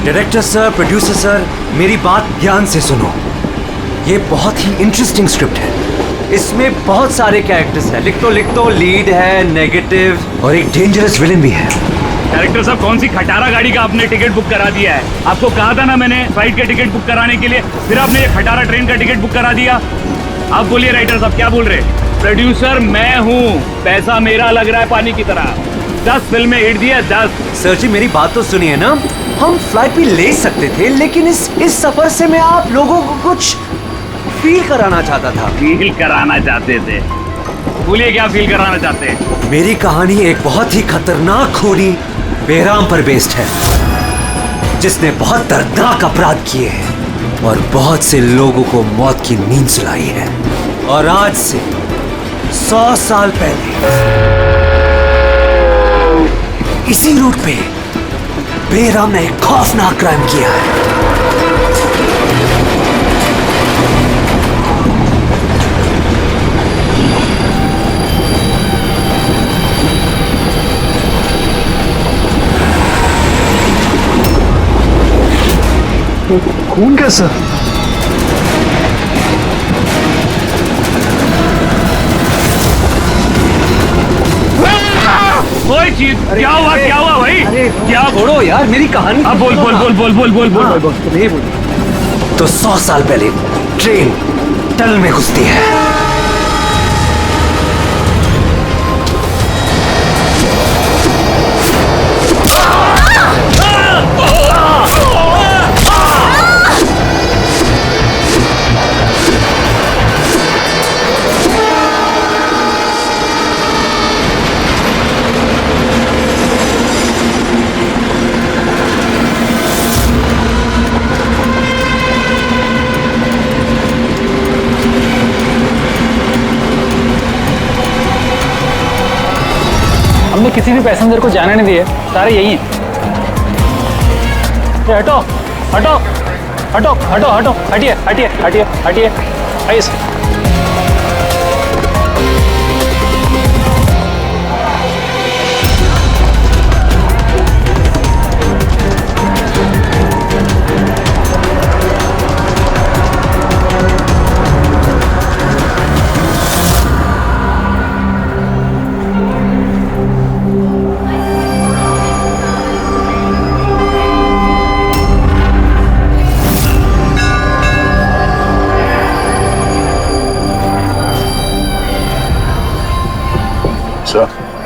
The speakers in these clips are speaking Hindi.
डायरेक्टर सर, प्रोड्यूसर सर, मेरी बात ध्यान से सुनो। ये बहुत ही इंटरेस्टिंग स्क्रिप्ट है। इसमें बहुत सारे कैरेक्टर्स हैं। लिख तो लीड है, नेगेटिव और एक डेंजरस विलेन भी है। डायरेक्टर साहब, कौन सी खटारा गाड़ी का आपने टिकट बुक करा दिया है? आपको कहा था ना मैंने फ्लाइट का टिकट बुक कराने के लिए, फिर आपने ये खटारा ट्रेन का टिकट बुक करा दिया। आप बोलिए राइटर साहब, क्या बोल रहे? प्रोड्यूसर मैं हूँ, पैसा मेरा लग रहा है पानी की तरह। 10 फिल्में हिट दी है, 10। सर जी मेरी बात तो सुनिए ना, हम फ्लाइट भी ले सकते थे, लेकिन इस सफर से मैं आप लोगों को कुछ फील कराना चाहता था। फील कराना चाहते थे? बोलिए क्या फील कराना चाहते हैं? मेरी कहानी एक बहुत ही खतरनाक खूनी बेराम पर बेस्ड है, जिसने बहुत दर्दनाक अपराध किए हैं और बहुत से लोगों को मौत की नींद सुलाई है। और आज से 100 साल पहले इसी रूट पे बेराम ने एक खौफनाक क्राइम किया है। खून कैसा? कोई चीज क्या हुआ भाई? अरे क्या छोड़ो यार, मेरी कहानी अब बोल। नहीं बोल। तो 100 साल पहले ट्रेन टनल में घुसती है। हमने किसी भी पैसेंजर को जाने नहीं दिए, सारे यही हैं। हटो हटो हटो हटो हटो, हटिए हटिए हटिए हटिए, आइए।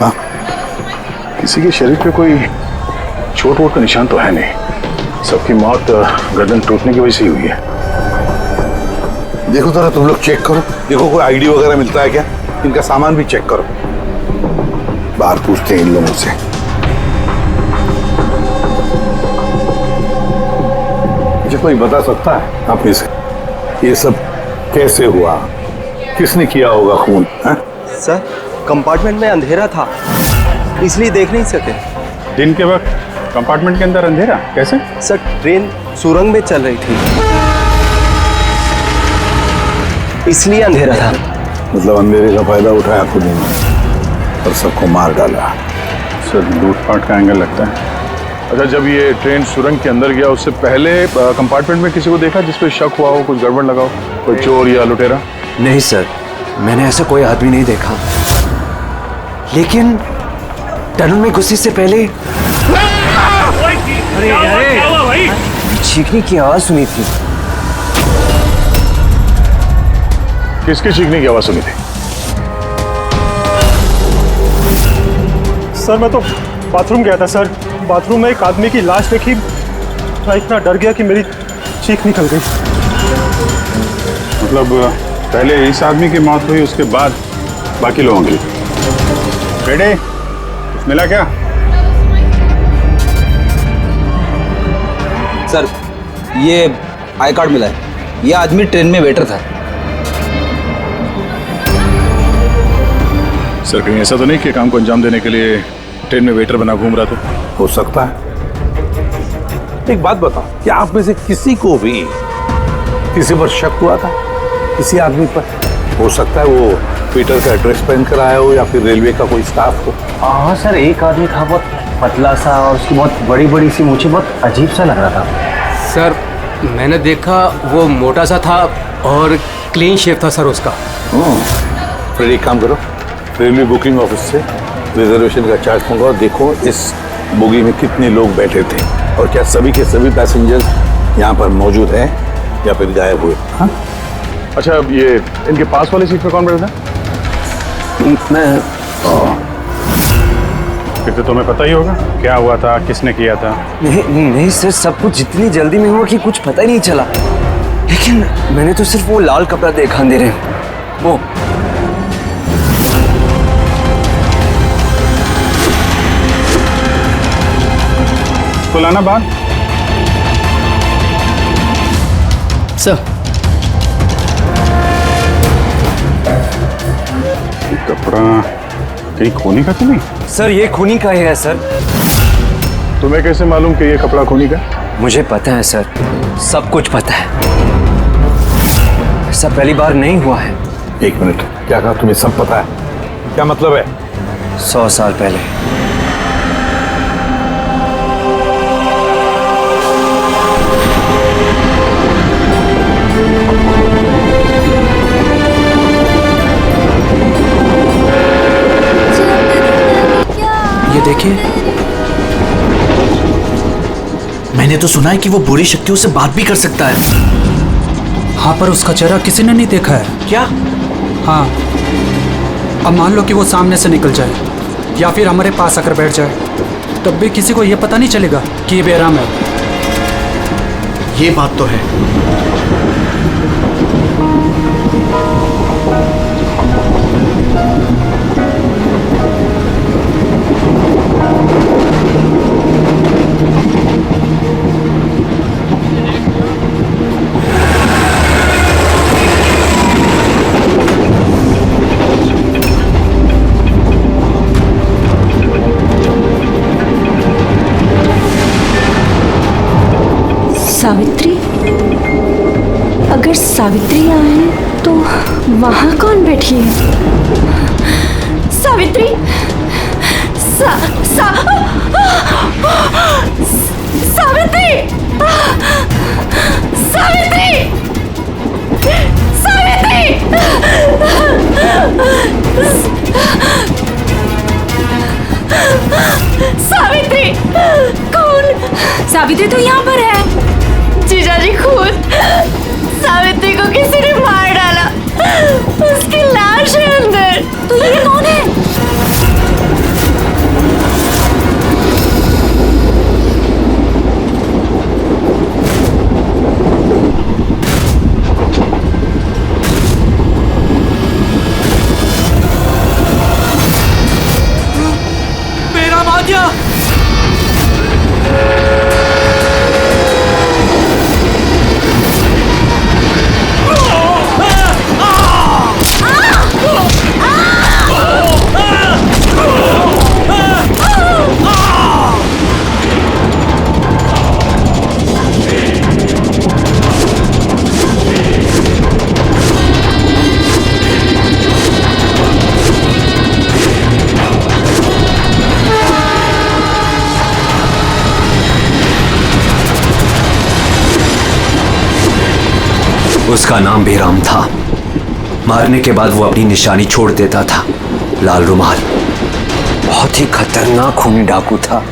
हाँ? किसी के शरीर पे कोई चोट वोट का निशान तो है नहीं। सबकी मौत गर्दन टूटने की वजह से ही हुई है। देखो जरा तुम लोग चेक करो, देखो कोई आईडी वगैरह मिलता है क्या। इनका सामान भी चेक करो। बाहर पूछते हैं इन लोगों से। मुझे कोई बता सकता है आप में से ये सब कैसे हुआ, किसने किया होगा खून? सर, कंपार्टमेंट में अंधेरा था, इसलिए देख नहीं सके। दिन के वक्त कंपार्टमेंट के अंदर अंधेरा कैसे? सर, ट्रेन सुरंग में चल रही थी, इसलिए अंधेरा था। मतलब अंधेरे का फायदा उठाया खुद ने और सबको मार डाला। सर, लूटपाट का एंगल लगता है। अच्छा, जब ये ट्रेन सुरंग के अंदर गया उससे पहले कंपार्टमेंट में किसी को देखा जिस पे शक हुआ हो, कुछ गड़बड़ लगा हो, कोई चोर या लुटेरा? नहीं सर, मैंने ऐसा कोई आदमी नहीं देखा, लेकिन टनल में घुसने से पहले भाई? चीखने की आवाज सुनी थी। किसके चीखने की आवाज सुनी थी? सर, मैं तो बाथरूम गया था सर। बाथरूम में एक आदमी की लाश देखी, मैं इतना डर गया कि मेरी चीख निकल गई। मतलब पहले इस आदमी की मौत हुई, उसके बाद बाकी लोगों की। बेटे, कुछ मिला क्या? सर, ये आई कार्ड मिला है। ये आदमी ट्रेन में वेटर था। सर, कहीं ऐसा तो नहीं कि काम को अंजाम देने के लिए ट्रेन में वेटर बना घूम रहा था? हो सकता है। एक बात बताओ, क्या आप में से किसी को भी किसी पर शक हुआ था? किसी आदमी पर? हो सकता है वो पीटर का ड्रेस पहन कर आया हो या फिर रेलवे का कोई स्टाफ हो। हाँ सर, एक आदमी था, बहुत पतला सा और उसकी बहुत बड़ी बड़ी सी मूछें, बहुत अजीब सा लग रहा था। सर मैंने देखा वो मोटा सा था और क्लीन शेव था सर उसका। फिर एक काम करो, रेलवे बुकिंग ऑफिस से रिजर्वेशन का चार्ज मंगाओ, देखो इस बोगी में कितने लोग बैठे थे और क्या सभी के सभी पैसेंजर्स यहाँ पर मौजूद हैं या फिर गायब हुए। हाँ अच्छा, ये इनके पास वाली सीट पे कौन बैठा था? मैं फिर तो तुम्हें पता ही होगा क्या हुआ था, किसने किया था। नहीं सर, सब कुछ जितनी जल्दी में हुआ कि कुछ पता ही नहीं चला। लेकिन मैंने तो सिर्फ वो लाल कपड़ा देखा अंधेरे में, वो। तो लाना बाहर। सर कपड़ा कहीं खूनी का तो नहीं? सर ये खूनी का ही है सर। तुम्हें कैसे मालूम कि ये कपड़ा खूनी का? मुझे पता है सर, सब कुछ पता है। ऐसा पहली बार नहीं हुआ है। एक मिनट, क्या कहा? तुम्हें सब पता है? क्या मतलब है? 100 साल पहले। ये देखिए, मैंने तो सुना है कि वो बुरी शक्तियों से बात भी कर सकता है। हाँ पर उसका चेहरा किसी ने नहीं देखा है। क्या? हाँ, अब मान लो कि वो सामने से निकल जाए या फिर हमारे पास आकर बैठ जाए, तब भी किसी को ये पता नहीं चलेगा कि ये बेराम है। ये बात तो है। सावित्री? अगर सावित्री आए तो वहाँ कौन बैठी है? सावित्री! सावित्री! सावित्री! सावित्री! सावित्री! कौन? सावित्री तो यहाँ पर है। जीजाजी खुद सावित्री को किसी ने मार डाला, उसकी लाश है अंदर। तो ये कौन है? बेराम आ गया। उसका नाम बेराम था। मारने के बाद वो अपनी निशानी छोड़ देता था, लाल रुमाल। बहुत ही खतरनाक खूनी डाकू था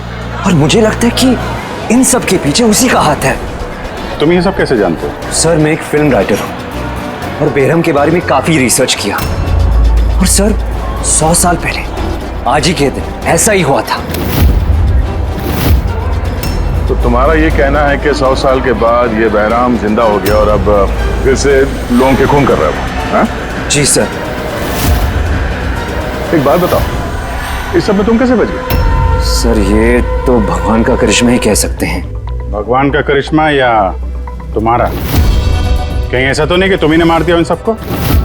और मुझे लगता है कि इन सब के पीछे उसी का हाथ है। तुम ये सब कैसे जानते हो? सर मैं एक फिल्म राइटर हूँ और बेरहम के बारे में काफी रिसर्च किया। और सर 100 साल पहले आज ही के दिन ऐसा ही हुआ था। तो तुम्हारा ये कहना है कि 100 साल के बाद ये बहराम जिंदा हो गया और अब फिर से लोगों के खून कर रहा है? हाँ? जी सर। एक बात बताओ, इस सब में तुम कैसे बच गए? सर ये तो भगवान का करिश्मा ही कह सकते हैं। भगवान का करिश्मा या तुम्हारा? कहीं ऐसा तो नहीं कि तुम ही ने मार दिया उन सबको?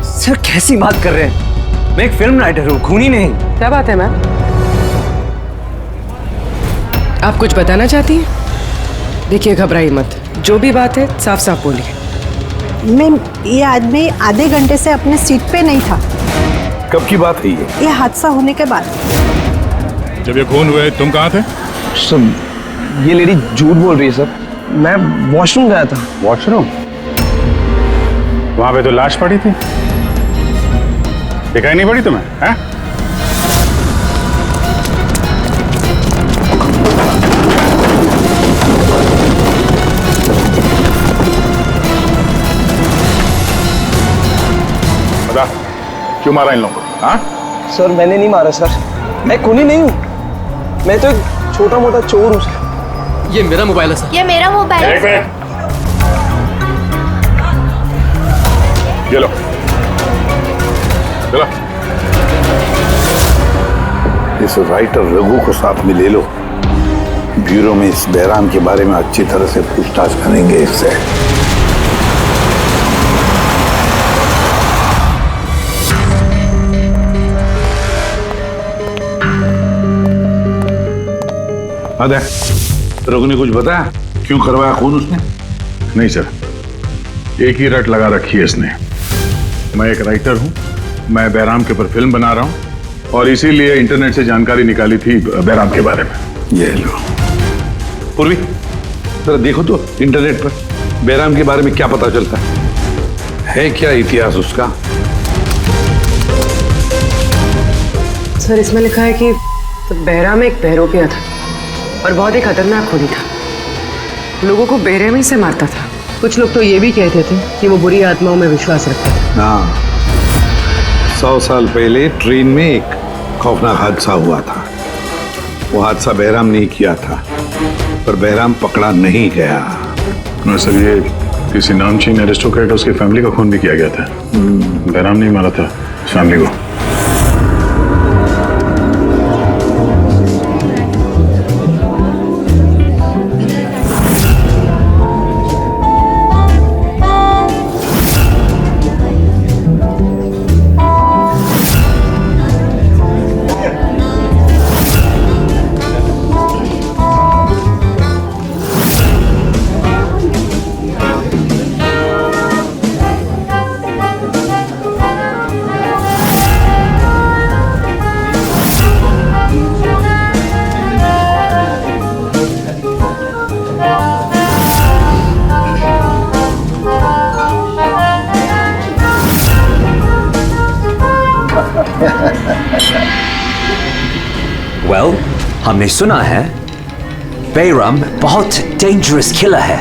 सर कैसी बात कर रहे हैं? मैं एक फिल्म राइटर हूँ, खूनी नहीं। क्या बात है मैम? आप कुछ बताना चाहती हैं? देखिए घबराइए मत, जो भी बात है साफ साफ बोलिए। मैम ये आदमी आधे घंटे से अपने सीट पे नहीं था। कब की बात है ये? ये हादसा होने के बाद। जब ये खून हुए तुम कहाँ थे? सर ये लेडी झूठ बोल रही है सर। मैं वॉशरूम गया था। वॉशरूम? वहां पे तो लाश पड़ी थी, दिखाई नहीं पड़ी तुम्हें? हैं? बता, क्यों मारा इन लोगों को? हाँ? सर मैंने नहीं मारा सर, मैं खूनी नहीं हूँ, मैं तो एक छोटा मोटा चोर हूँ सर। ये मेरा मोबाइल है सर। ये मेरा मोबाइल है। एक मिनट, ये लो, चलो। इस राइटर रघु को साथ में ले लो, ब्यूरो में इस बहराम के बारे में अच्छी तरह से पूछताछ करेंगे इससे। अरे रघु ने कुछ बताया क्यों करवाया खून उसने? नहीं सर, एक ही रट लगा रखी है इसने। मैं एक राइटर हूं, मैं बहराम के ऊपर फिल्म बना रहा हूं और इसीलिए इंटरनेट से जानकारी निकाली थी बहराम के बारे में। ये लो पूर्वी, जरा देखो तो इंटरनेट पर बहराम के बारे में क्या पता चलता है क्या इतिहास उसका? सर इसमें लिखा है कि बहराम एक बहरोपिया था और बहुत ही खतरनाक खूनी था। लोगों को बेरहमी से मारता था। कुछ लोग तो ये भी कहते थे कि वो बुरी आत्माओं में विश्वास रखता था। हाँ, 100 साल पहले ट्रेन में एक खौफनाक हादसा हुआ था। वो हादसा बहराम ने किया था, पर बहराम पकड़ा नहीं गया। ना सर, ये किसी नामचीन एरिस्टोक्रेट उसकी फैमिली का खून भी किया गया था। बहराम नहीं मारा था फैमिली को। वेल, हमने सुना है बेराम बहुत डेंजरस किलर है।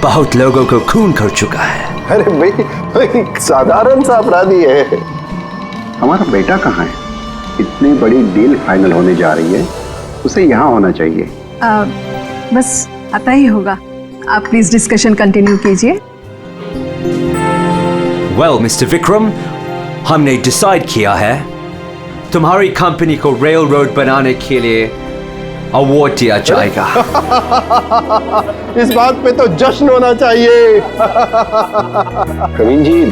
बहुत लोगों को खून कर चुका है। अरे भाई, साधारण सा अपराधी है। हमारा बेटा कहाँ है? इतनी बड़ी डील फाइनल होने जा रही है, उसे यहाँ होना चाहिए। बस आता ही होगा। आप प्लीज डिस्कशन कंटिन्यू कीजिए। वेल मिस्टर विक्रम, हमने डिसाइड किया है तुम्हारी कंपनी को रेल रोड बनाने के लिए अवार्ड दिया जाएगा। इस बात पे तो जश्न होना चाहिए। प्रवीण जी,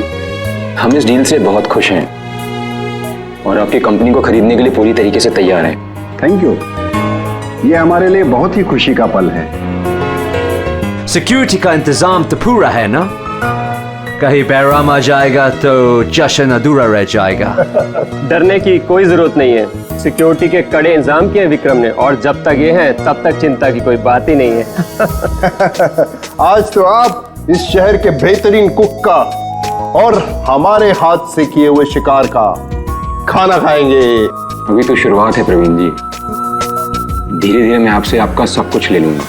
हम इस डील से बहुत खुश हैं और आपकी कंपनी को खरीदने के लिए पूरी तरीके से तैयार हैं। थैंक यू, ये हमारे लिए बहुत ही खुशी का पल है। सिक्योरिटी का इंतजाम तो पूरा है ना? कहीं बैराम आ जाएगा तो जश्न अधूरा रह जाएगा। डरने की कोई जरूरत नहीं है। सिक्योरिटी के कड़े इंतजाम किए विक्रम ने, और जब तक ये हैं तब तक चिंता की कोई बात ही नहीं है। आज तो आप इस शहर के बेहतरीन कुक का और हमारे हाथ से किए हुए शिकार का खाना खाएंगे। अभी तो शुरुआत है प्रवीण जी, धीरे धीरे मैं आपसे आपका सब कुछ ले लूंगा।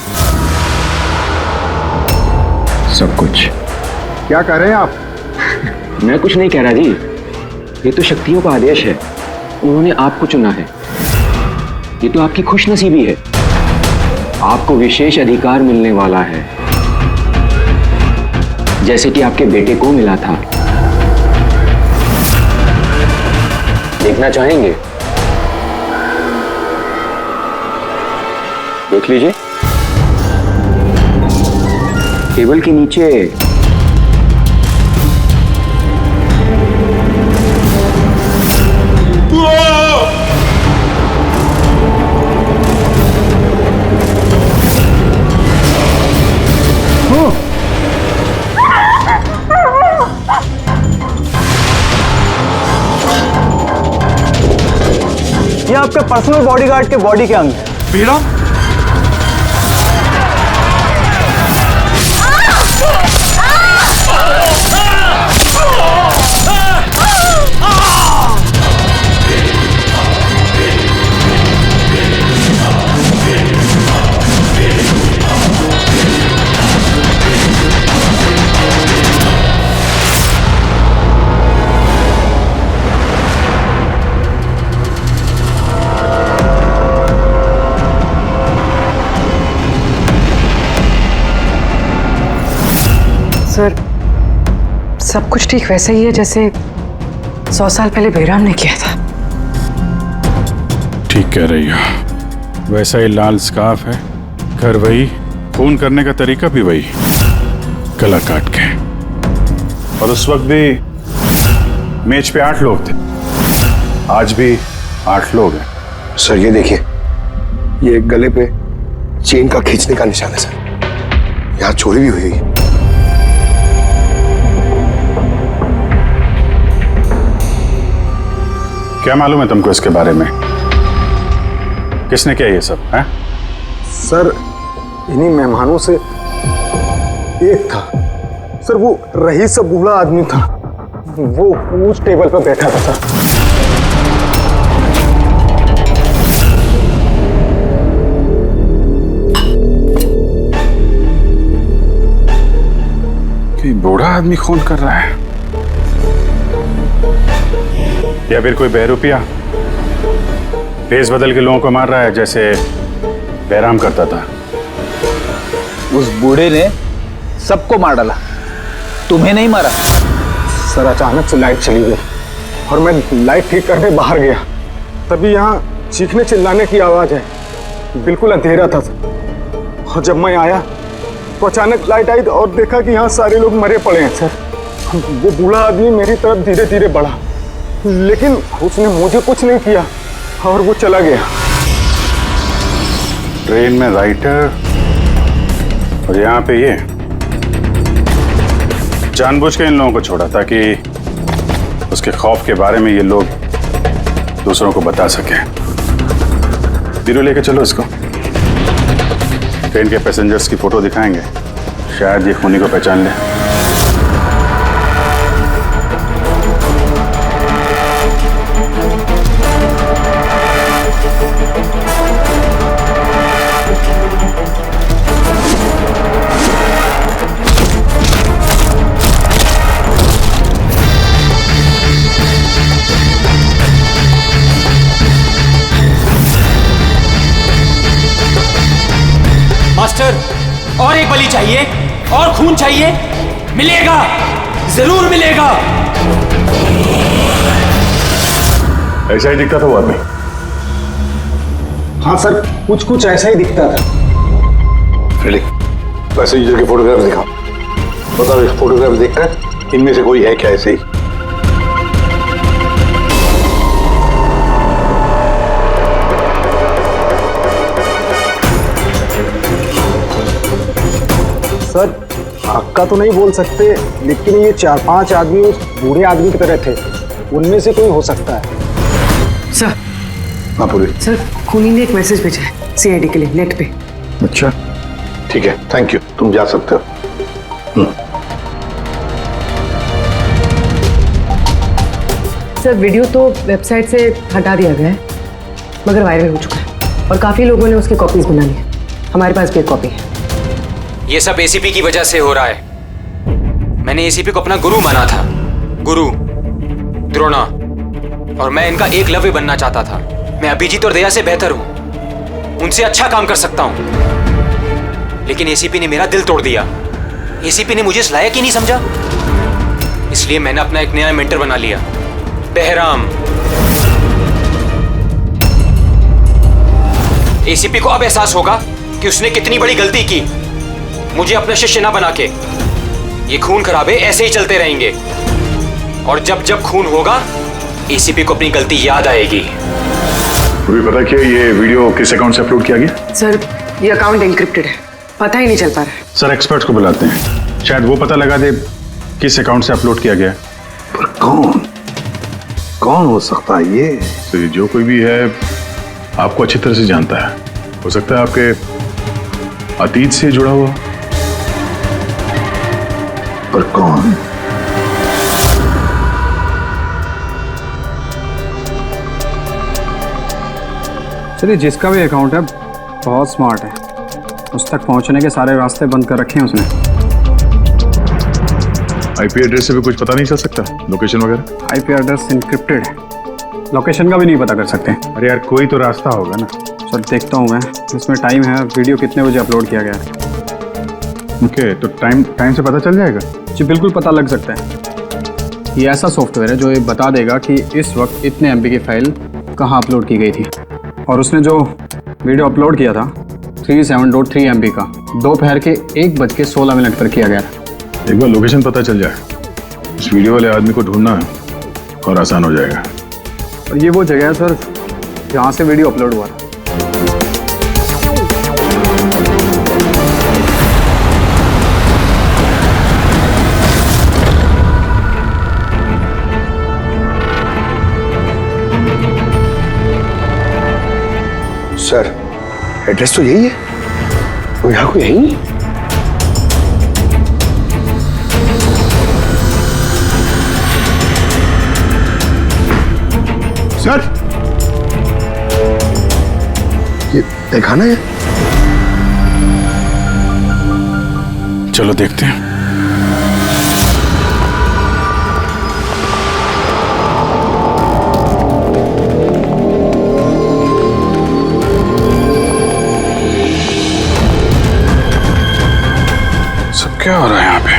सब कुछ। क्या कह रहे हैं आप? मैं कुछ नहीं कह रहा जी, ये तो शक्तियों का आदेश है। उन्होंने आपको चुना है, ये तो आपकी खुशनसीबी है। आपको विशेष अधिकार मिलने वाला है, जैसे कि आपके बेटे को मिला था। देखना चाहेंगे? देख लीजिए, टेबल के नीचे ये आपके पर्सनल बॉडीगार्ड के बॉडी के अंग है। बेराम? सर, सब कुछ ठीक वैसे ही है जैसे 100 साल पहले बेराम ने किया था। ठीक कह रही हो। वैसा ही लाल स्कार्फ है, घर वही, खून करने का तरीका भी वही, गला काट के। और उस वक्त भी मेज पे 8 लोग थे, आज भी 8 लोग हैं। सर ये देखिए, ये गले पे चेन का खींचने का निशान है सर। यहाँ चोरी भी हुई है। क्या मालूम है तुमको इसके बारे में? किसने किया ये सब है? सर, इन्हीं मेहमानों से एक था सर, वो रईस सा बूढ़ा आदमी था, वो उस टेबल पर बैठा था सर। कि बूढ़ा आदमी खून कर रहा है या फिर कोई बहरूपिया भेस बदल के लोगों को मार रहा है जैसे बैराम करता था? उस बूढ़े ने सबको मार डाला, तुम्हें नहीं मारा। सर अचानक से लाइट चली गई और मैं लाइट ठीक करने बाहर गया, तभी यहाँ चीखने चिल्लाने की आवाज है। बिल्कुल अंधेरा था सर। और जब मैं आया तो अचानक लाइट आई और देखा कि यहाँ सारे लोग मरे पड़े हैं सर। वो बूढ़ा आदमी मेरी तरफ धीरे धीरे बढ़ा, लेकिन उसने मुझे कुछ नहीं किया और वो चला गया। ट्रेन में राइटर और यहाँ पे ये जानबूझ के इन लोगों को छोड़ा ताकि उसके खौफ के बारे में ये लोग दूसरों को बता सकें। धीरे लेके चलो इसको। ट्रेन के पैसेंजर्स की फोटो दिखाएंगे, शायद ये खूनी को पहचान ले। मास्टर, और एक बलि चाहिए, और खून चाहिए। मिलेगा, जरूर मिलेगा। ऐसा ही दिखता था वो आदमी। हाँ सर, कुछ कुछ ऐसा ही दिखता था। फ्रेडी, पैसेंजर के फोटोग्राफ दिखाओ। बताओ, इस फोटोग्राफ देखकर इनमें से कोई है क्या ऐसे ही? सर, पक्का तो नहीं बोल सकते, लेकिन ये 4-5 आदमी उस बूढ़े आदमी की तरह थे। उनमें से कोई हो सकता है। सर, हाँ पूरी। सर, खूनी ने एक मैसेज भेजा है सीआईडी के लिए नेट पे। अच्छा, ठीक है, थैंक यू, तुम जा सकते हो। सर, वीडियो तो वेबसाइट से हटा दिया गया है, मगर वायरल हो चुका है और काफी लोगों ने उसकी कॉपीज बना ली है। हमारे पास भी एक कॉपी है। ये सब एसीपी की वजह से हो रहा है। मैंने एसीपी को अपना गुरु माना था, गुरु द्रोणा, और मैं इनका एकलव्य बनना चाहता था। मैं अभिजीत और दया से बेहतर हूं, उनसे अच्छा काम कर सकता हूं, लेकिन एसीपी ने मेरा दिल तोड़ दिया। एसीपी ने मुझे इस लायक ही नहीं समझा, इसलिए मैंने अपना एक नया मेंटर बना लिया, बहराम। एसीपी को अब एहसास होगा कि उसने कितनी बड़ी गलती की, मुझे अपना शिष्य ना बना के। ये खून खराबे ऐसे ही चलते रहेंगे, और जब जब खून होगा एसीपी को अपनी गलती याद आएगी। तुम्हें पता क्या ये वीडियो किस अकाउंट से अपलोड किया गया? सर, ये अकाउंट एन्क्रिप्टेड है, पता ही नहीं चल पा रहा है। सर, एक्सपर्ट्स को बुलाते हैं, शायद वो पता लगा दे किस अकाउंट से अपलोड किया गया। पर कौन हो सकता है ये? तो जो कोई भी है आपको अच्छी तरह से जानता है। हो सकता है आपके अतीत से जुड़ा हुआ। पर कौन? चलिए, जिसका भी अकाउंट है बहुत स्मार्ट है, उस तक पहुंचने के सारे रास्ते बंद कर रखे हैं उसने। आईपी एड्रेस से भी कुछ पता नहीं चल सकता, लोकेशन वगैरह? आईपी एड्रेस इनक्रिप्टेड है, लोकेशन का भी नहीं पता कर सकते। अरे यार कोई तो रास्ता होगा ना। चल देखता हूँ मैं, इसमें टाइम है, वीडियो कितने बजे अपलोड किया गया है। ओके, तो टाइम से पता चल जाएगा? जी बिल्कुल पता लग सकता है। ये ऐसा सॉफ्टवेयर है जो ये बता देगा कि इस वक्त इतने MB की फाइल कहाँ अपलोड की गई थी, और उसने जो वीडियो अपलोड किया था 37.3 MB का दोपहर के 1:16 पर किया गया था। एक बार लोकेशन पता चल जाए, इस वीडियो वाले आदमी को ढूंढना और आसान हो जाएगा। और ये वो जगह है सर जहाँ से वीडियो अपलोड हुआ था। सर, एड्रेस तो यही है, वो यहाँ को यही है। सर, ये दिखाना है। चलो देखते हैं। सब क्या हो रहा है यहाँ पे?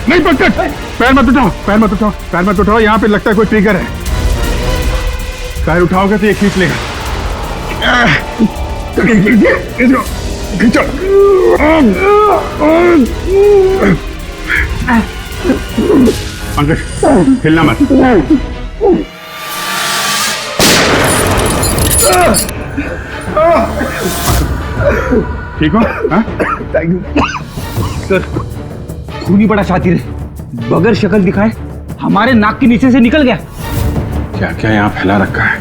नहीं पकड़, पैर मत उठाओ, पैर मत उठाओ, पैर मत उठाओ। यहाँ पे लगता है कोई ट्रिगर है। पैर उठाओगे तो ये खींच लेगा। खींचो। पंकज, हिलना मत। ठीक हो? Thank you sir. खूनी बड़ा शातिर है, बगैर शक्ल दिखाए हमारे नाक के नीचे से निकल गया। क्या क्या यहाँ फैला रखा है।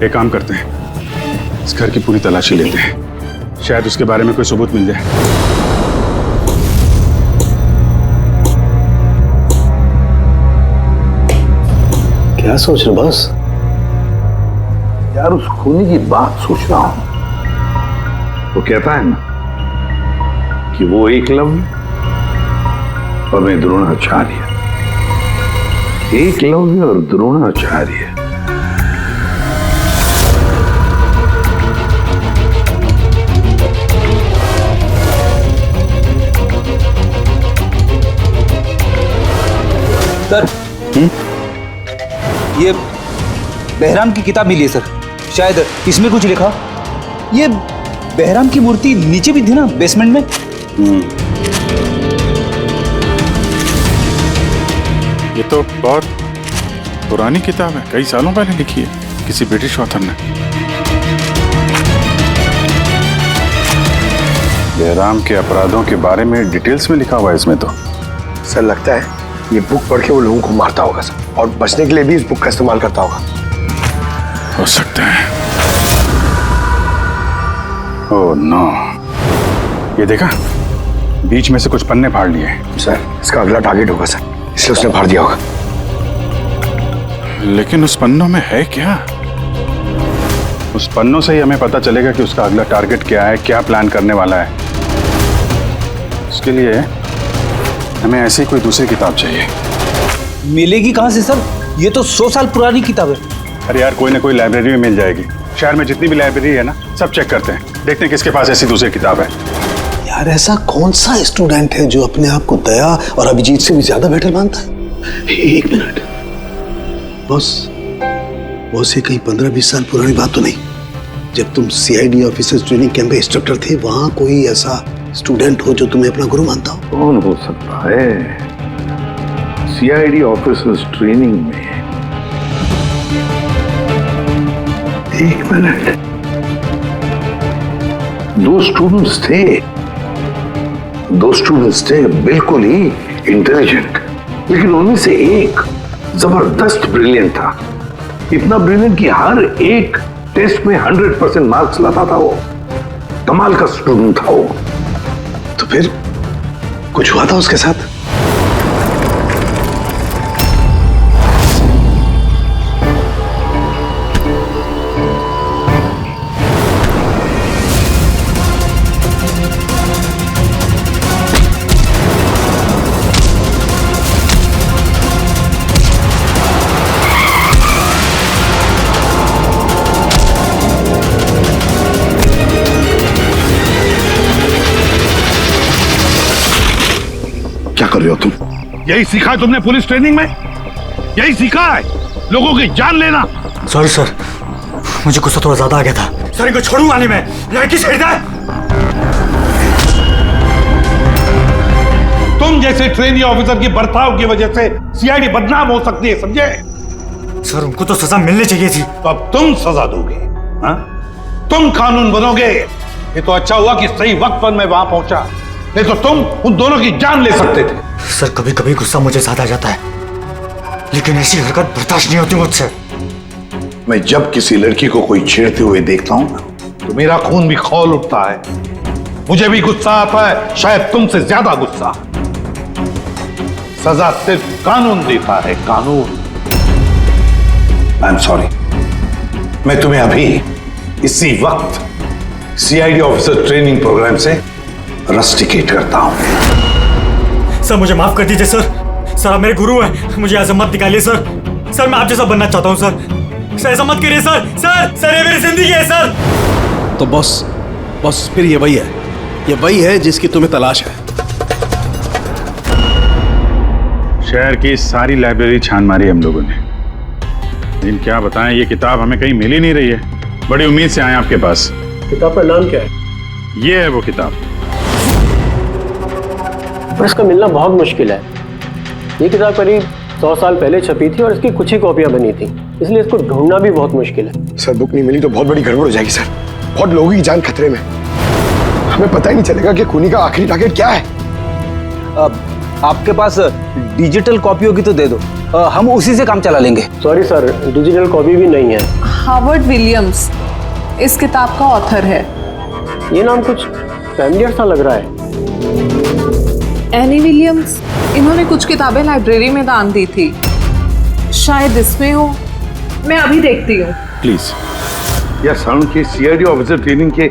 एक काम करते हैं, इस घर की पूरी तलाशी लेते हैं, शायद उसके बारे में कोई सबूत मिल जाए। क्या सोच रहे बस? यार उस खूनी की बात सोच रहा हूं। वो कहता है ना कि वो एकलव्य और मैं द्रोणाचार्य। एकलव्य और द्रोणाचार्य। सर, ये बहराम की किताब मिली है सर, शायद इसमें कुछ लिखा। ये बहराम की मूर्ति नीचे भी थी ना, बेसमेंट में। ये तो बहुत पुरानी किताब है, कई सालों पहले लिखी है किसी ब्रिटिश ऑथर ने। बहराम के अपराधों के बारे में डिटेल्स में लिखा हुआ है इसमें तो। सर लगता है ये बुक पढ़ के वो लोगों को मारता होगा सर, और बचने के लिए भी इस बुक का इस्तेमाल करता होगा। हो सकता है। ओह नो, ये देखा, बीच में से कुछ पन्ने फाड़ लिए। सर इसका अगला टारगेट होगा सर, इसलिए उसने फाड़ दिया होगा। लेकिन उस पन्नों में है क्या? उस पन्नों से ही हमें पता चलेगा कि उसका अगला टारगेट क्या है, क्या प्लान करने वाला है। उसके लिए हमें ऐसी कोई दूसरी किताब चाहिए। मिलेगी कहां से सर? ये तो 100 साल पुरानी किताब है। अरे यार कोई ना कोई लाइब्रेरी में मिल जाएगी। शहर में जितनी भी लाइब्रेरी है ना, सब चेक करते हैं, देखते हैं किसके पास ऐसी दूसरी किताब है। यार ऐसा कौन सा स्टूडेंट है जो अपने आप को दया और अभिजीत से भी ज्यादा बेटर मानता है? एक मिनट बॉस, ये कहीं 15-20 साल पुरानी बात तो नहीं? जब तुम CID ऑफिसर्स ट्रेनिंग कैंप में इंस्ट्रक्टर थे, वहां कोई ऐसा स्टूडेंट हो जो तुम्हें अपना गुरु मानता हो? कौन हो सकता है? सीआईडी ऑफिसर्स ट्रेनिंग में 1 मिनट, 2 स्टूडेंट्स थे बिल्कुल ही इंटेलिजेंट, लेकिन उनमें से एक जबरदस्त ब्रिलियंट था। इतना ब्रिलियंट कि हर एक टेस्ट में 100% मार्क्स लाता था। वो कमाल का स्टूडेंट था वो। तो फिर कुछ हुआ था उसके साथ? क्या कर रहे हो तुम? यही सीखा है तुमने पुलिस ट्रेनिंग में? यही सीखा है लोगों की जान लेना? सॉरी सर, मुझे गुस्सा थोड़ा ज्यादा आ गया था। सर इनको छोड़ूंगा नहीं मैं, लड़की छेड़ दे। तुम जैसे ट्रेनी ऑफिसर की बर्ताव की वजह से सीआईडी बदनाम हो सकती है, समझे? सर उनको तो सजा मिलनी चाहिए थी। तो अब तुम सजा दोगे? हाँ? तुम कानून बनोगे? ये तो अच्छा हुआ कि सही वक्त पर मैं वहां पहुंचा, नहीं तो तुम उन दोनों की जान ले सकते थे। सर कभी कभी गुस्सा मुझे ज्यादा आ जाता है, लेकिन ऐसी हरकत बर्दाश्त नहीं होती मुझसे। मैं जब किसी लड़की को कोई छेड़ते हुए देखता हूं तो मेरा खून भी खौल उठता है, मुझे भी गुस्सा आता है, शायद तुमसे ज्यादा गुस्सा। सजा सिर्फ कानून देता है, कानून। आई एम सॉरी, मैं तुम्हें अभी इसी वक्त सीआईडी ऑफिसर ट्रेनिंग प्रोग्राम से रस्टिकेट करता हूं। सर मुझे माफ कर दीजिए सर। सर आप मेरे गुरु हैं, मुझे ऐसा मत निकालिए सर। सर मैं आप जैसा बनना चाहता हूं सर। सर ऐसा मत करिए सर। सर ये मेरी जिंदगी है सर। तो बॉस फिर ये वही है जिसकी तुम्हें तलाश है। शहर की सारी लाइब्रेरी छान मारी हम लोगों ने, लेकिन क्या बताएं, ये किताब हमें कहीं मिल ही नहीं रही है। बड़ी उम्मीद से आए आपके पास। किताब का नाम क्या है? ये है वो किताब। पर इसका मिलना बहुत मुश्किल है। ये किताब करीब 100 साल पहले छपी थी और इसकी कुछ ही कॉपियां बनी थी, इसलिए इसको ढूंढना भी बहुत मुश्किल है। सर बुक नहीं मिली तो बहुत बड़ी गड़बड़ हो जाएगी सर। बहुत लोगों की जान खतरे में, हमें पता ही नहीं चलेगा कि खूनी का आखिरी टारगेट क्या है। आपके पास डिजिटल कॉपी होगी तो दे दो, हम उसी से काम चला लेंगे। सॉरी सर, डिजिटल कॉपी भी नहीं है। हार्वर्ड विलियम्स इस किताब का ऑथर है। ये नाम कुछ फैमिलियर सा लग रहा है। एनी विलियम्स, इन्होंने कुछ किताबें लाइब्रेरी में दान दी थी, शायद इसमें हो। मैं अभी देखती हूँ। प्लीज। यार साउंड के सीआईडी ऑफिसर ट्रेनिंग के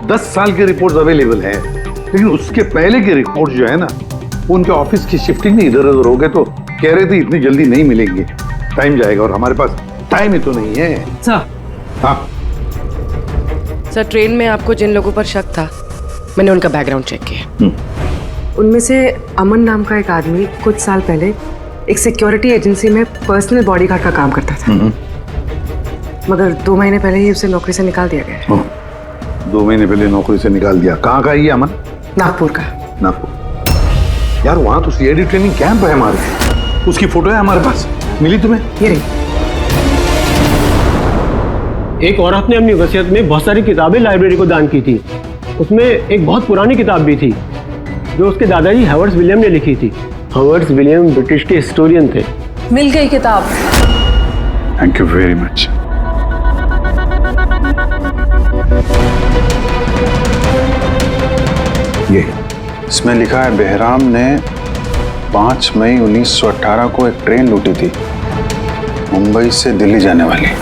10 साल के रिपोर्ट्स अवेलेबल हैं, लेकिन उसके पहले के रिपोर्ट जो है ना, उनके ऑफिस की शिफ्टिंग में इधर उधर हो गए, तो कह रहे थे इतनी जल्दी नहीं मिलेंगे, टाइम जाएगा, और हमारे पास टाइम ही तो नहीं है। सर। हाँ सर, ट्रेन में आपको जिन लोगों पर शक था, मैंने उनका बैकग्राउंड चेक किया। उनमें से अमन नाम का एक आदमी कुछ साल पहले एक सिक्योरिटी एजेंसी में पर्सनल बॉडीगार्ड का काम करता था, मगर 2 महीने पहले ही उसे नौकरी से निकाल दिया गया है। 2 महीने पहले नौकरी से निकाल दिया। कहाँ का ये अमन? नागपुर का। नागपुर। यार वहां तो सीआईडी ट्रेनिंग कैंप है हमारे, उसकी फोटो है हमारे पास, मिली तुम्हें? ये रही। एक औरत ने अपनी वसीयत में बहुत सारी किताबें लाइब्रेरी को दान की थी। उसमें एक बहुत पुरानी किताब भी थी जो उसके दादाजी हावर्ड विलियम ने लिखी थी। हावर्ड विलियम ब्रिटिश के हिस्टोरियन थे। मिल गई किताब। Thank you very much. ये इसमें लिखा है बेहराम ने 5 मई 1918 को एक ट्रेन लूटी थी, मुंबई से दिल्ली जाने वाली।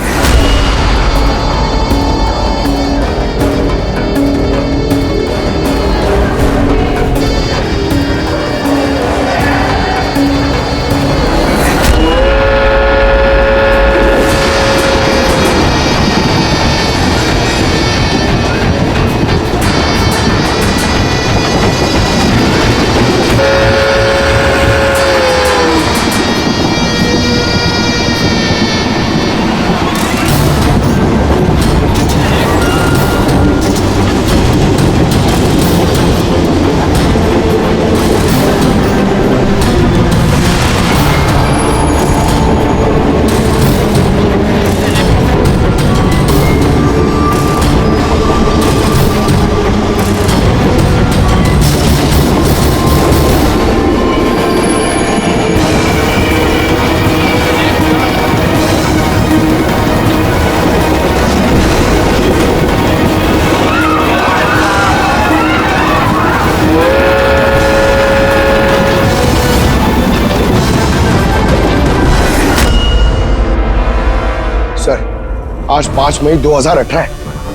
आज 5 मई 2018 है,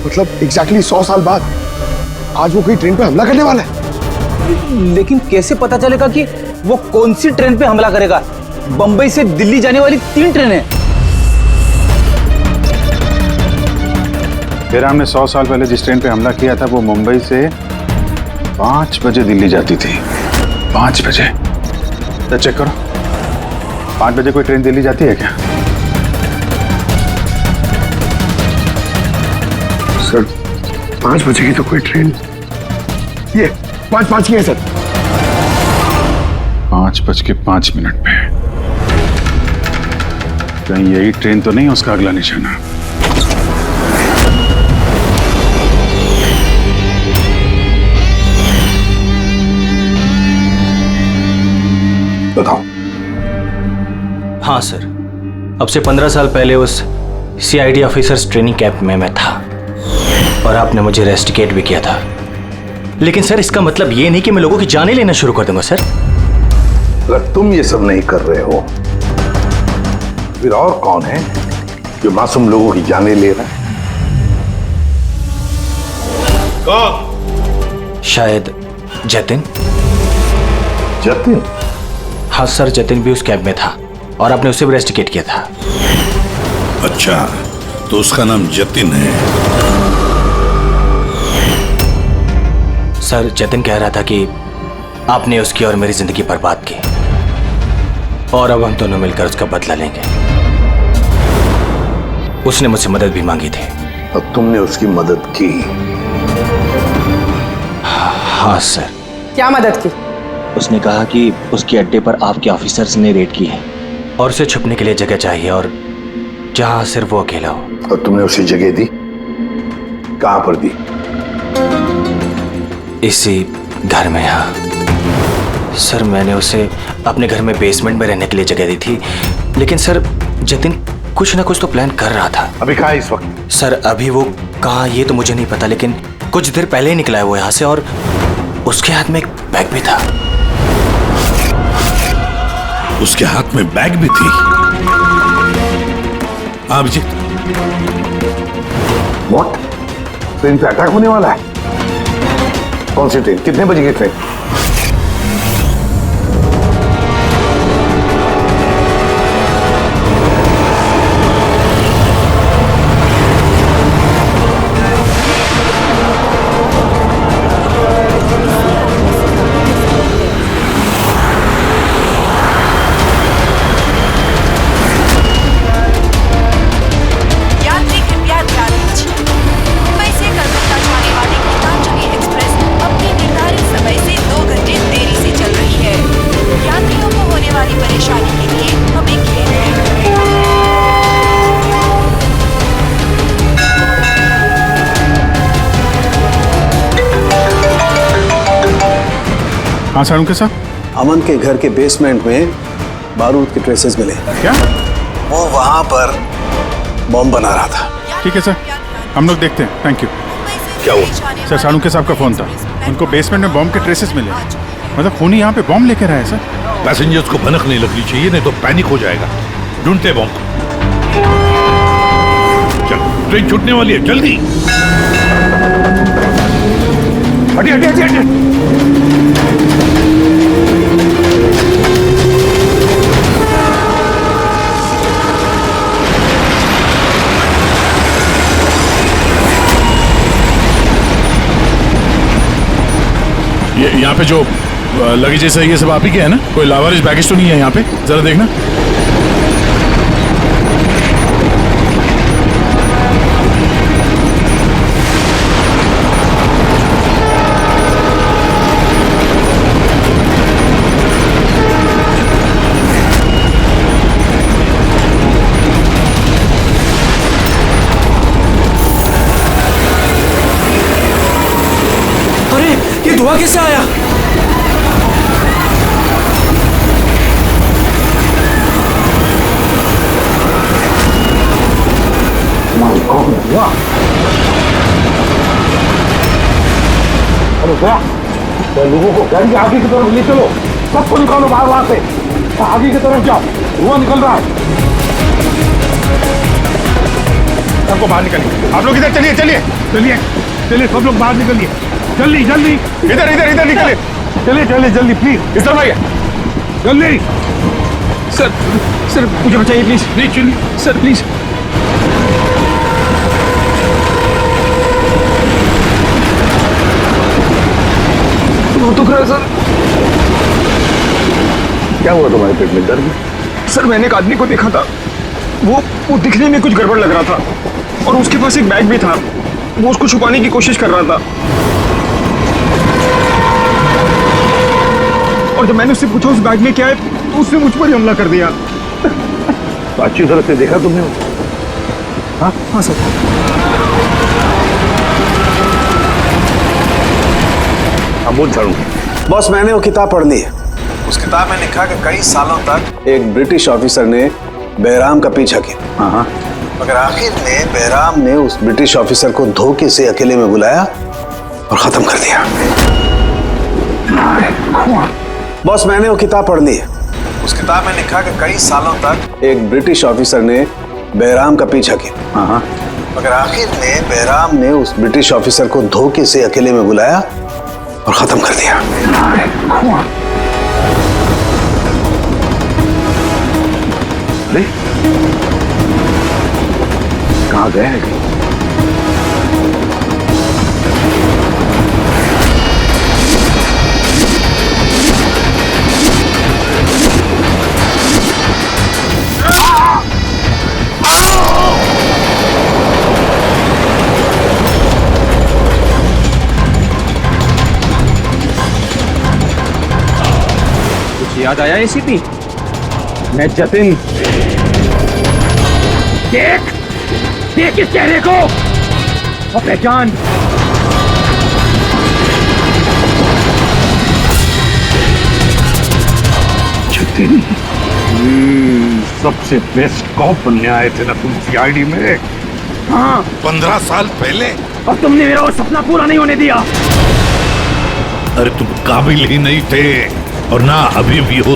मतलब एग्जैक्टली 100 साल बाद आज वो कोई ट्रेन पे हमला करने वाला है। लेकिन कैसे पता चलेगा कि वो कौन सी ट्रेन पे हमला करेगा? बंबई से दिल्ली जाने वाली 3 ट्रेनें। बेराम ने 100 साल पहले जिस ट्रेन पे हमला किया था वो मुंबई से 5 बजे दिल्ली जाती थी। 5 बजे। तो चेक करो, 5 बजे कोई ट्रेन दिल्ली जाती है क्या? सर 5 बजे की तो कोई ट्रेन, ये 5:05 की है सर। 5:05 पे। कहीं यही ट्रेन तो नहीं उसका अगला निशाना? बताओ। हाँ सर, अब से 15 साल पहले उस CID ऑफिसर्स ट्रेनिंग कैंप में मैं था और आपने मुझे रेस्टिकेट भी किया था। लेकिन सर इसका मतलब ये नहीं कि मैं लोगों की जानें लेना शुरू कर दूंगा सर। अगर तुम ये सब नहीं कर रहे हो फिर और कौन है जो मासूम लोगों की जानें ले रहा है? कौन? शायद जतिन। जतिन? हाँ सर, जतिन भी उस कैंप में था और आपने उसे भी रेस्टिकेट किया था। अच्छा, तो उसका नाम जतिन है। सर जतिन कह रहा था कि आपने उसकी और मेरी जिंदगी बर्बाद की और अब हम दोनों मिलकर उसका बदला लेंगे। उसने मुझसे मदद भी मांगी थी। और तुमने उसकी मदद की? हाँ सर। क्या मदद की? उसने कहा कि उसके अड्डे पर आपके ऑफिसर्स ने रेड की है और उसे छुपने के लिए जगह चाहिए और जहां सिर्फ वो अकेला हो। और तुमने उसे जगह दी? कहां पर दी? इसी घर में। हाँ सर, मैंने उसे अपने घर में बेसमेंट में रहने के लिए जगह दी थी। लेकिन सर जतिन कुछ ना कुछ तो प्लान कर रहा था। अभी कहाँ है इस वक्त? सर अभी वो कहाँ ये तो मुझे नहीं पता, लेकिन कुछ देर पहले ही निकला है वो यहाँ से और उसके हाथ में एक बैग भी था। उसके हाथ में बैग भी थी? अभिजीत, व्हाट? ट्रेन पे अटैक होने वाला है? कौन सी ट्रेन? कितने बजे की ट्रेन? हाँ सालुंके साहब। अमन के घर के बेसमेंट में बारूद के ट्रेसेस मिले। क्या? वो वहां पर बॉम्ब बना रहा था। ठीक है सर, हम लोग देखते हैं। Thank you. क्या हुआ? सर सालुंके साहब का फोन था, उनको बेसमेंट में बॉम्ब के ट्रेसेस मिले। मतलब खूनी यहाँ पे बॉम्ब लेकर आए सर। पैसेंजर्स को भनक नहीं लगनी चाहिए, नहीं तो पैनिक हो जाएगा। ढूंढते बॉम्ब। चल, ट्रेन छूटने वाली है, जल्दी। हटिए हटिए हटिए हटिए। यहाँ पे जो लगेजेस है ये सब आप ही के है ना? कोई लावारिस बैगेज तो नहीं है यहाँ पे? जरा देखना। अरे ये धुआं कैसे आया? लोगों को गाड़ी के आगे की तरफ ले चलो, सबको निकालो बाहर वहां से। आगे की तरफ जाओ, धुआं निकल रहा है। सबको बाहर निकलिए। आप लोग इधर चलिए चलिए चलिए चलिए, सब लोग बाहर निकलिए, जल्दी जल्दी, इधर इधर इधर निकलिए, चलिए चलिए जल्दी प्लीज। इस तरफ आइए जल्दी। सर सर मुझे बचाइए प्लीज। नहीं चलिए सर प्लीज। वो दुख रहा है सर। क्या हुआ तुम्हारे पेट में, दर्द? सर मैंने एक आदमी को देखा था, वो दिखने में कुछ गड़बड़ लग रहा था और उसके पास एक बैग भी था, वो उसको छुपाने की कोशिश कर रहा था। और जब मैंने उससे पूछा उस बैग में क्या है, तो उसने मुझ पर ही हमला कर दिया। तो अच्छी तरह से देखा तुमने? हाँ हाँ सर। अमूल झाड़ू। बॉस मैंने वो किताब पढ़ ली है। उस किताब में लिखा कि कई सालों तक एक ब्रिटिश ऑफिसर ने बहराम का पीछा किया। हाँ मगर आखिर में बहराम ने उस ब्रिटिश ऑफिसर को धोखे से अकेले में बुलाया और खत्म कर दिया। बॉस मैंने वो किताब पढ़ ली है। उस किताब में लिखा कि कई सालों तक एक ब्रिटिश ऑफिसर ने बहराम का पीछा किया। मगर आखिर में बहराम ने उस ब्रिटिश ऑफिसर को धोखे से अकेले में बुलाया और खत्म कर दिया। अरे कहाँ गए हैं? याद आया एसीपी? मैं जतिन। देख देख इस चेहरे को और पहचान। जतिन, सबसे बेस्ट कॉप बनने आए थे ना तुम सीआईडी में? हाँ 15 साल पहले। और तुमने मेरा वो सपना पूरा नहीं होने दिया। अरे तुम काबिल ही नहीं थे और ना अभी भी हो।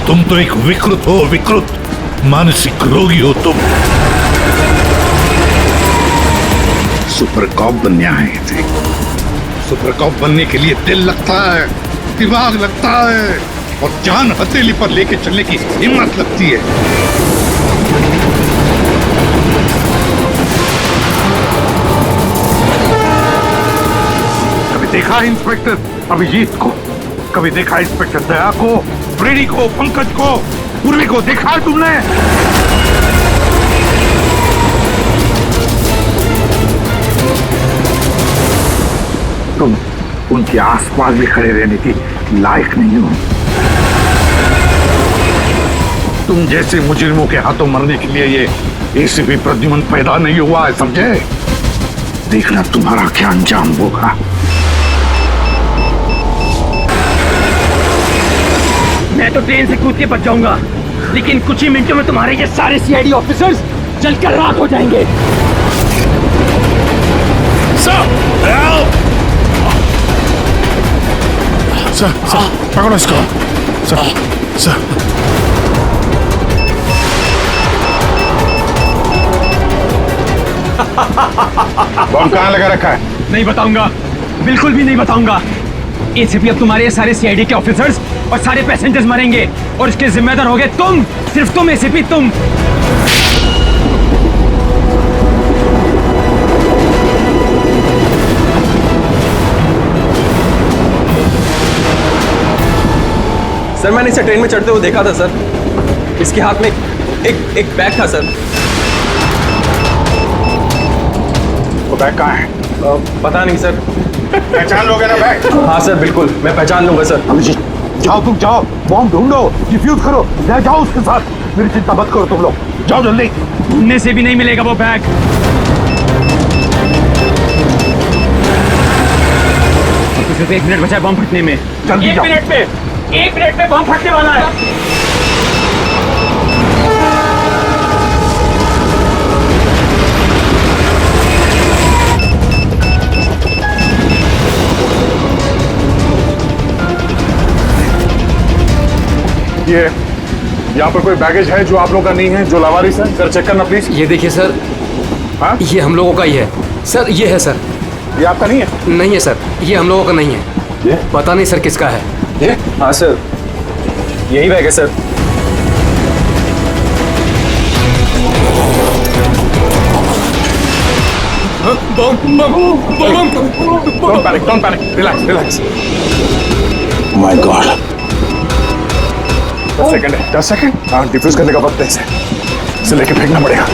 तुम तो एक विकृत हो, विकृत मानसिक रोगी हो तुम। सुपर कॉप बनने आए थे। सुपर कॉप बनने के लिए दिल लगता है, दिमाग लगता है और जान हथेली पर लेके चलने की हिम्मत लगती है। कभी देखा इंस्पेक्टर अभिजीत को? कभी देखा इंस्पेक्टर दया को, फ्रेडी को, पंकज को, पूर्वी को देखा है तुमने? तुम उनके आसपास भी खड़े रहने की लायक नहीं हो। तुम जैसे मुजरिमों के हाथों मरने के लिए ये एसीपी प्रद्युमन पैदा नहीं हुआ है, समझे? देखना तुम्हारा क्या अंजाम होगा। मैं तो ट्रेन से कूद के बच जाऊंगा, लेकिन कुछ ही मिनटों में तुम्हारे ये सारे सीआईडी ऑफिसर्स जलकर राख हो जाएंगे। सर पकड़ो इसको। सर बॉम्ब कहाँ लगा रखा है? नहीं बताऊंगा, बिल्कुल भी नहीं बताऊंगा। एसीपी अब तुम्हारे सारे सीआईडी के ऑफिसर्स और सारे पैसेंजर्स मरेंगे और इसके जिम्मेदार होगे तुम, सिर्फ तुम एसीपी, तुम। सर मैंने इसे ट्रेन में चढ़ते हुए देखा था सर। इसके हाथ में एक बैग था सर। वो बैग कहाँ है? पता नहीं सर। पहचान लोगे ना बैग? हाँ सर बिल्कुल, मैं पहचान लूंगा सर। जाओ तुम जाओ, बॉम्ब ढूंढो, डिफ्यूज करो, ले जाओ उसके साथ। मेरी चिंता मत करो तुम लोग, जाओ जल्दी। ढूंढने से भी नहीं मिलेगा वो बैग। सिर्फ 1 मिनट बचा है बॉम्ब फटने में। जल्दी जाओ। 1 मिनट में बॉम्ब फटने वाला है। ये यहाँ पर कोई बैगेज है जो आप लोग का नहीं है, जो लावारिस है? सर चेक करना प्लीज। ये देखिए सर, ये हम लोगों का ही है सर। ये है सर। ये आपका नहीं है? नहीं है सर, ये हम लोगों का नहीं है। ये पता नहीं सर किसका है। ये हाँ सर, यही बैग है sir. Don't panic. Relax. My God, 10 second. हाँ, डिफ्यूज करने का वक्त है इसे लेके फेंकना पड़ेगा।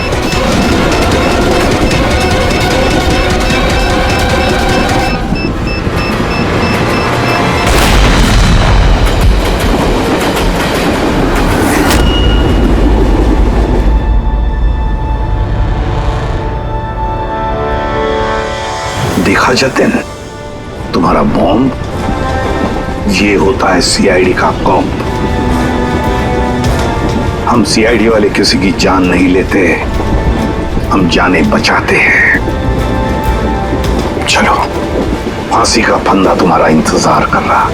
देखा जतिन, तुम्हारा बॉम्ब ये होता है सीआईडी का कॉप। हम सीआईडी वाले किसी की जान नहीं लेते, हम जाने बचाते हैं। चलो, फांसी का फंदा तुम्हारा इंतजार कर रहा।